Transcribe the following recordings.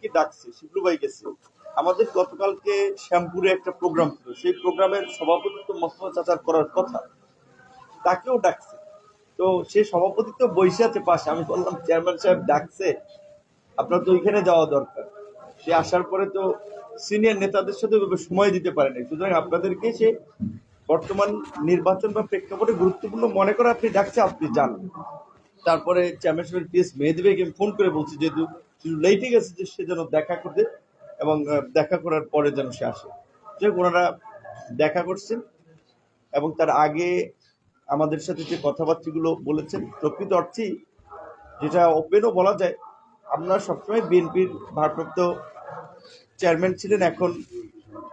কি ডাকছে, শিবলু ভাই গেছে। আমাদের গতকালকে শ্যামপুরে একটা প্রোগ্রাম ছিল, সেই প্রোগ্রামের সভাপতিত্ব মোস্তফা চাচার করার কথা, তাকেও ডাকছে। তো সে সভাপতিত্ব বসে আছে পাশে। আমি বললাম, চেয়ারম্যান সাহেব ডাকছে, আপনার তো ওইখানে যাওয়া দরকার। সে আসার পরে তো সিনিয়র নেতাদের সাথে সময় দিতে পারে নাই, সুতরাং আপনাদেরকে সে বর্তমান নির্বাচন বা প্রেক্ষাপটে গুরুত্বপূর্ণ মনে করে আপনি ডাকছে, আপনি যান। তারপরে চেয়ারম্যান সাহেবের পিএস মেহেদী বেগম আমি ফোন করে বলছি, যেহেতু লেটে গেছে, যে সে যেন দেখা করতে এবং দেখা করার পরে যেন সে আসে। যে ওনারা দেখা করছেন এবং তার আগে আমাদের সাথে যে কথাবার্তাগুলো বলেছেন, প্রকৃত অর্থেই যেটা ওপেনও বলা যায়, আমরা সবসময় বিএনপির ভারপ্রাপ্ত চেয়ারম্যান ছিলেন, এখন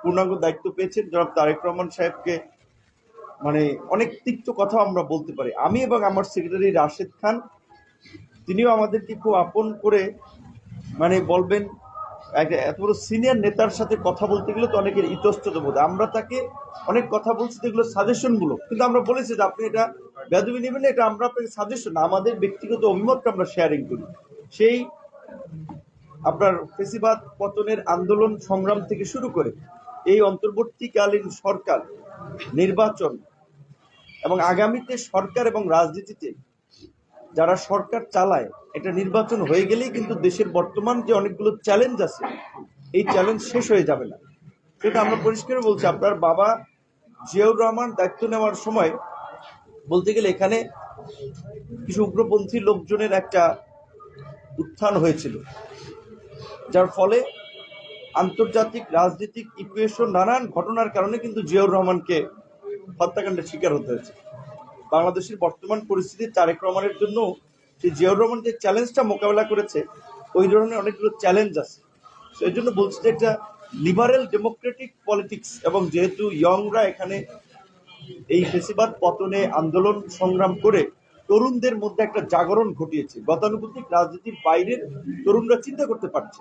পূর্ণাঙ্গ দায়িত্ব পেয়েছেন জনাব তারেক রহমান সাহেবকে মানে অনেক তিক্ত কথা আমরা বলতে পারি। আমি এবং আমার সেক্রেটারি রাশেদ খান, তিনিও আমাদেরকে খুব আপন করে মানে বলবেন, একটা এত বড় সিনিয়র নেতার সাথে কথা বলতে গেলে তো অনেকের ইতস্তত বোধ। আমরা তাকে অনেক কথা বলছি, যেগুলো সাজেশনগুলো, কিন্তু আমরা বলেছি যে আপনি এটা বেদবি নেবেন না, এটা আমরা আপনাকে সাজেশন, আমাদের ব্যক্তিগত অভিমতটা আমরা শেয়ারিং করি। সেই আপনার ফেসিবাদ পতনের আন্দোলন সংগ্রাম থেকে শুরু করে এই অন্তর্বর্তীকালীন সরকার, নির্বাচন এবং আগামীতে সরকার এবং রাজনীতিতে যারা সরকার চালায়, এটা নির্বাচন হয়ে গেলেই কিন্তু দেশের বর্তমান যে অনেকগুলো চ্যালেঞ্জ আছে, এই চ্যালেঞ্জ শেষ হয়ে যাবে না। সেটা আমরা পরিষ্কার বলছি। আপনার বাবা জিয়াউর রহমান দায়িত্ব নেওয়ার সময় বলতে গেলে এখানে কিছু উগ্রপন্থী লোকজনের একটা উত্থান হয়েছিল, যার ফলে আন্তর্জাতিক রাজনৈতিক ইকুয়েশন, নানান ঘটনার কারণে কিন্তু জিয়াউর রহমানকে হত্যাকাণ্ডের শিকার হতে হয়েছে। বাংলাদেশের বর্তমান পরিস্থিতি তারেক রহমানের জন্য সেই জিয়াউর রহমান যে চ্যালেঞ্জটা মোকাবেলা করেছে, ওই ধরনের অনেকগুলো চ্যালেঞ্জ আছে। সেই জন্য বলছি যে একটা লিবারেল ডেমোক্রেটিক পলিটিক্স, এবং যেহেতু ইয়ংরা এখানে এই ফেসিবাদ পতনে আন্দোলন সংগ্রাম করে তরুণদের মধ্যে একটা জাগরণ ঘটিয়েছে। গতানুগতিক রাজনীতির বাইরের তরুণরা চিন্তা করতে পারছে,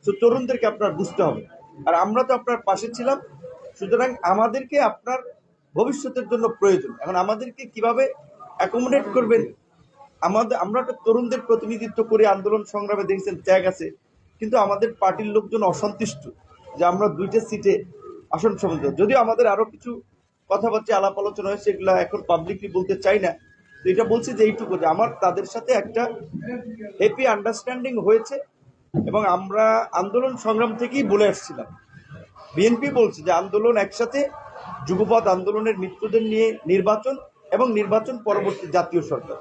তো তরুণদেরকে আপনার বুঝতে হবে। আর আমরা তো আপনার পাশে ছিলাম, সুতরাং আমাদেরকে আপনার ভবিষ্যতের জন্য প্রয়োজন। এখন আমাদেরকে কিভাবে অ্যাকোমোডেট করবেন, আমরা তো তরুণদের প্রতিনিধিত্ব করে আন্দোলন সংগ্রামে দেখছেন ত্যাগ আছে, কিন্তু আমাদের পার্টির লোকজন অসন্তুষ্ট যে আমরা 2টা সিটে আসন সমঝোতা, যদিও আমাদের আরো কিছু কথাবার্তা আলাপ আলোচনা হয়েছে, এগুলা এখন পাবলিকলি বলতে চাই না। তো এটা বলছি যে এইটুকু, যে আমার তাদের সাথে একটা হ্যাপি আন্ডারস্ট্যান্ডিং হয়েছে, এবং আমরা আন্দোলন সংগ্রাম থেকেই বলে আসছিলাম। বিএনপি বলছে যে আন্দোলন একসাথে, যুগপৎ আন্দোলনের মৃত্যুদের নিয়ে নির্বাচন এবং নির্বাচন পরবর্তী জাতীয় সরকার।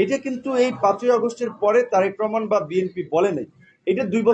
এটা কিন্তু এই 5ই আগস্টের পরে তারেক রহমান বা বিএনপি বলে নাই, এটা 2 বছর